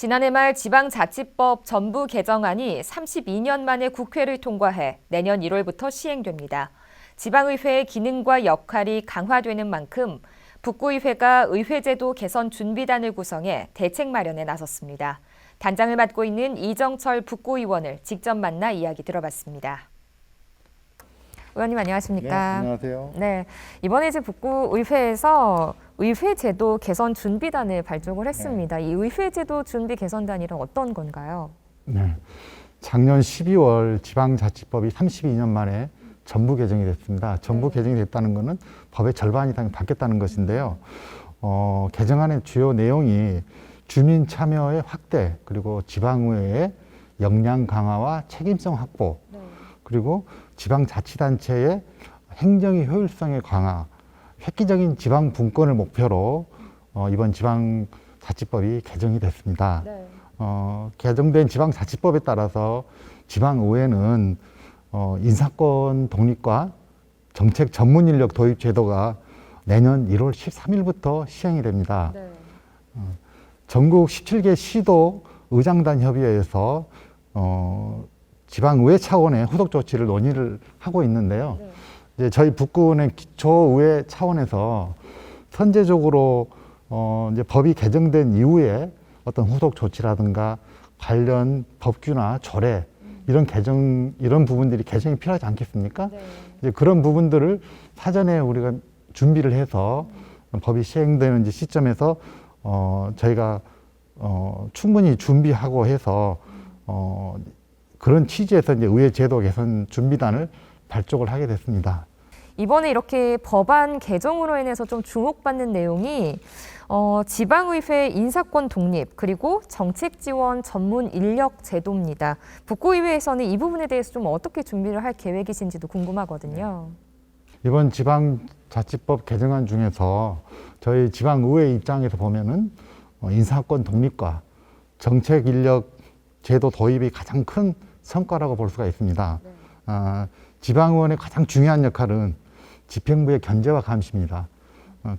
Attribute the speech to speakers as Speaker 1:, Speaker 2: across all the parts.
Speaker 1: 지난해 말 지방자치법 전부 개정안이 32년 만에 국회를 통과해 내년 1월부터 시행됩니다. 지방의회의 기능과 역할이 강화되는 만큼 북구의회가 의회제도 개선 준비단을 구성해 대책 마련에 나섰습니다. 단장을 맡고 있는 이정철 북구의원을 직접 만나 이야기 들어봤습니다. 의원님 안녕하십니까?
Speaker 2: 네, 안녕하세요.
Speaker 1: 네, 이번에 이제 북구의회에서 의회제도 개선 준비단을 발족을 했습니다. 이 의회제도 준비 개선단이란 어떤 건가요?
Speaker 2: 네, 작년 12월 지방자치법이 32년 만에 전부 개정이 됐습니다. 전부 개정이 됐다는 것은 법의 절반 이상이 바뀌었다는 것인데요. 개정안의 주요 내용이 주민 참여의 확대, 그리고 지방의회의 역량 강화와 책임성 확보, 그리고 지방자치단체의 행정의 효율성의 강화, 획기적인 지방 분권을 목표로 이번 지방자치법이 개정이 됐습니다. 개정된 지방자치법에 따라서 지방의회는 인사권 독립과 정책 전문 인력 도입 제도가 내년 1월 13일부터 시행이 됩니다. 전국 17개 시도 의장단 협의회에서 지방의회 차원의 후속 조치를 논의를 하고 있는데요. 이제 저희 북구는 기초의회 차원에서 선제적으로 이제 법이 개정된 이후에 어떤 후속 조치라든가 관련 법규나 조례 이런 부분들이 개정이 필요하지 않겠습니까? 이제 그런 부분들을 사전에 우리가 준비를 해서 법이 시행되는 시점에서 저희가 충분히 준비하고 해서 그런 취지에서 이제 의회 제도 개선 준비단을 발족을 하게 됐습니다.
Speaker 1: 이번에 이렇게 법안 개정으로 인해서 좀 주목받는 내용이 지방의회 인사권 독립 그리고 정책 지원 전문 인력 제도입니다. 북구의회에서는 이 부분에 대해서 좀 어떻게 준비를 할 계획이신지도 궁금하거든요.
Speaker 2: 이번 지방자치법 개정안 중에서 저희 지방의회 입장에서 보면은 인사권 독립과 정책 인력 제도 도입이 가장 큰 성과라고 볼 수가 있습니다. 지방의원의 가장 중요한 역할은 집행부의 견제와 감시입니다.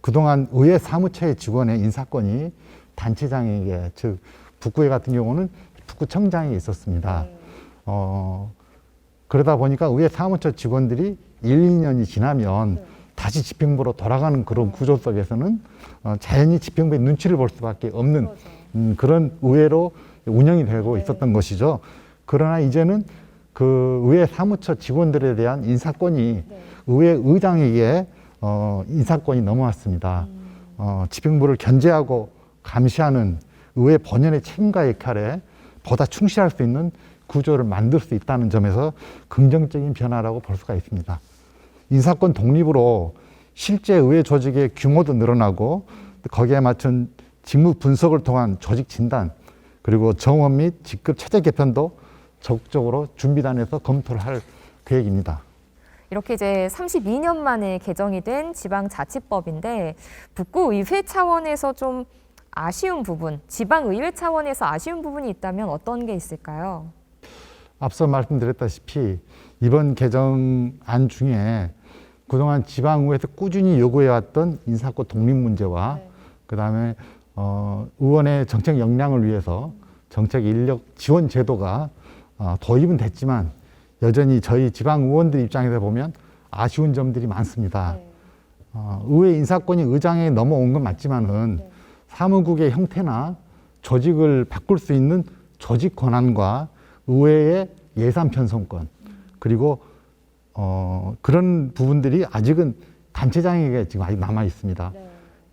Speaker 2: 그동안 의회 사무처의 직원의 인사권이 단체장에게, 즉 북구회 같은 경우는 북구청장이 있었습니다. 그러다 보니까 의회 사무처 직원들이 1, 2년이 지나면 다시 집행부로 돌아가는 그런 구조 속에서는 자연히 집행부의 눈치를 볼 수밖에 없는 그런 의회로 운영이 되고 있었던 것이죠. 그러나 이제는 그 의회 사무처 직원들에 대한 인사권이 의회 의장에게 인사권이 넘어왔습니다. 집행부를 견제하고 감시하는 의회 본연의 책임과 역할에 보다 충실할 수 있는 구조를 만들 수 있다는 점에서 긍정적인 변화라고 볼 수가 있습니다. 인사권 독립으로 실제 의회 조직의 규모도 늘어나고 거기에 맞춘 직무 분석을 통한 조직 진단, 그리고 정원 및 직급 체제 개편도 적극적으로 준비단에서 검토를 할 계획입니다.
Speaker 1: 이렇게 이제 32년 만에 개정이 된 지방자치법인데 북구의회 차원에서 좀 아쉬운 부분, 지방의회 차원에서 아쉬운 부분이 있다면 어떤 게 있을까요?
Speaker 2: 앞서 말씀드렸다시피 이번 개정안 중에 그동안 지방의회에서 꾸준히 요구해왔던 인사권 독립 문제와 그다음에 의원의 정책 역량을 위해서 정책 인력 지원 제도가 도입은 됐지만 여전히 저희 지방 의원들 입장에서 보면 아쉬운 점들이 많습니다. 의회 인사권이 의장에 넘어온 건 맞지만은 사무국의 형태나 조직을 바꿀 수 있는 조직 권한과 의회의 예산 편성권 그리고 그런 부분들이 아직은 단체장에게 지금 아직 남아 있습니다.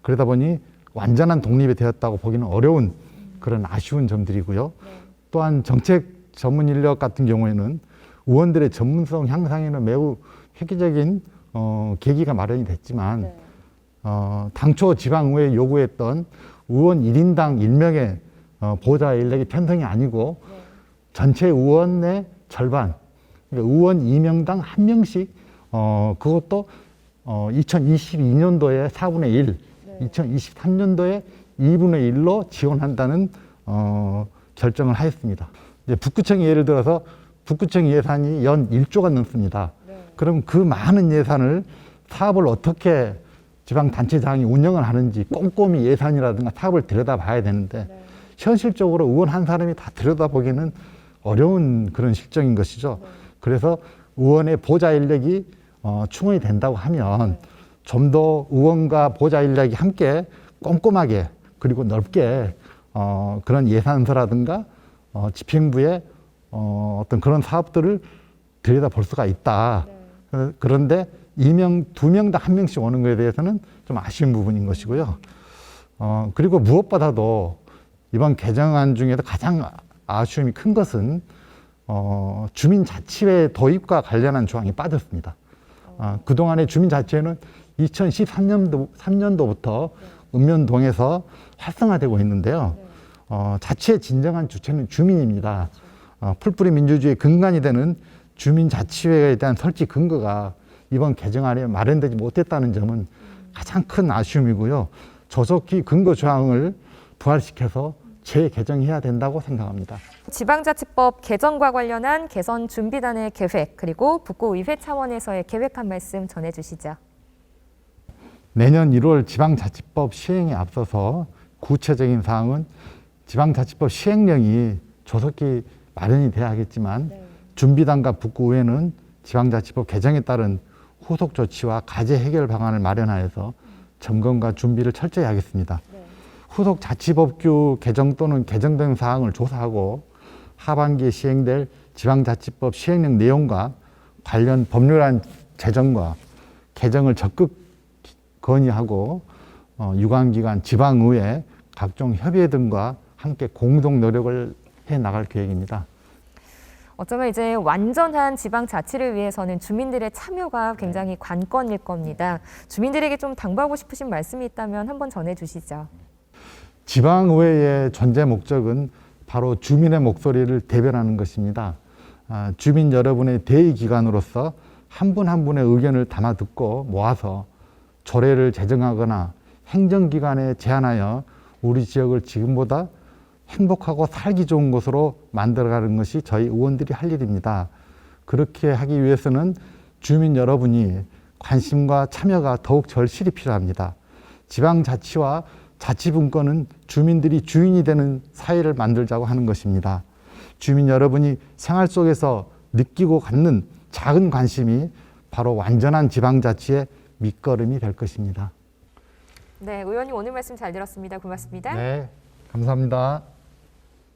Speaker 2: 그러다 보니 완전한 독립이 되었다고 보기는 어려운 그런 아쉬운 점들이고요. 또한 정책 전문 인력 같은 경우에는 의원들의 전문성 향상에는 매우 획기적인 계기가 마련이 됐지만 당초 지방의회에 요구했던 의원 1인당 1명의 보좌 인력이 편성이 아니고 전체 의원의 절반, 그러니까 의원 2명당 1명씩 그것도 2022년도에 4분의 1, 2023년도에 2분의 1로 지원한다는 결정을 하였습니다. 이제 북구청이 예를 들어서 북구청 예산이 연 1조가 넘습니다. 그럼 그 많은 예산을 사업을 어떻게 지방단체장이 운영을 하는지 꼼꼼히 예산이라든가 사업을 들여다봐야 되는데 현실적으로 의원 한 사람이 다 들여다보기는 어려운 그런 실정인 것이죠. 그래서 의원의 보좌 인력이 충원이 된다고 하면 좀 더 의원과 보좌 인력이 함께 꼼꼼하게 그리고 넓게 그런 예산서라든가 집행부의 어떤 그런 사업들을 들여다볼 수가 있다. 그런데 2명, 2명 다 한 명씩 오는 것에 대해서는 좀 아쉬운 부분인 것이고요. 그리고 무엇보다도 이번 개정안 중에서 가장 아쉬움이 큰 것은 주민자치회 도입과 관련한 조항이 빠졌습니다. 그동안의 주민자치회는 2013년도부터 읍면동에서 활성화되고 있는데요. 자치의 진정한 주체는 주민입니다. 풀뿌리 민주주의의 근간이 되는 주민자치회에 대한 설치 근거가 이번 개정안에 마련되지 못했다는 점은 가장 큰 아쉬움이고요. 조속히 근거 조항을 부활시켜서 재개정해야 된다고 생각합니다.
Speaker 1: 지방자치법 개정과 관련한 개선 준비단의 계획 그리고 북구의회 차원에서의 계획 한 말씀 전해주시죠.
Speaker 2: 내년 1월 지방자치법 시행에 앞서서 구체적인 사항은 지방자치법 시행령이 조속히 마련이 돼야 하겠지만 준비단과 북구의회는 지방자치법 개정에 따른 후속 조치와 과제 해결 방안을 마련하여서 점검과 준비를 철저히 하겠습니다. 후속 자치법규 개정 또는 개정된 사항을 조사하고 하반기에 시행될 지방자치법 시행령 내용과 관련 법률안 제정과 개정을 적극 건의하고 유관기관, 지방의회, 각종 협의회 등과 함께 공동 노력을 해 나갈 계획입니다.
Speaker 1: 어쩌면 이제 완전한 지방자치를 위해서는 주민들의 참여가 굉장히 관건일 겁니다. 주민들에게 좀 당부하고 싶으신 말씀이 있다면 한번 전해주시죠.
Speaker 2: 지방의회의 존재 목적은 바로 주민의 목소리를 대변하는 것입니다. 주민 여러분의 대의기관으로서 한 분 한 분의 의견을 담아 듣고 모아서 조례를 제정하거나 행정기관에 제안하여 우리 지역을 지금보다 행복하고 살기 좋은 곳으로 만들어가는 것이 저희 의원들이 할 일입니다. 그렇게 하기 위해서는 주민 여러분이 관심과 참여가 더욱 절실히 필요합니다. 지방자치와 자치분권은 주민들이 주인이 되는 사회를 만들자고 하는 것입니다. 주민 여러분이 생활 속에서 느끼고 갖는 작은 관심이 바로 완전한 지방자치의 밑거름이 될 것입니다.
Speaker 1: 네, 의원님 오늘 말씀 잘 들었습니다. 고맙습니다.
Speaker 2: 네, 감사합니다.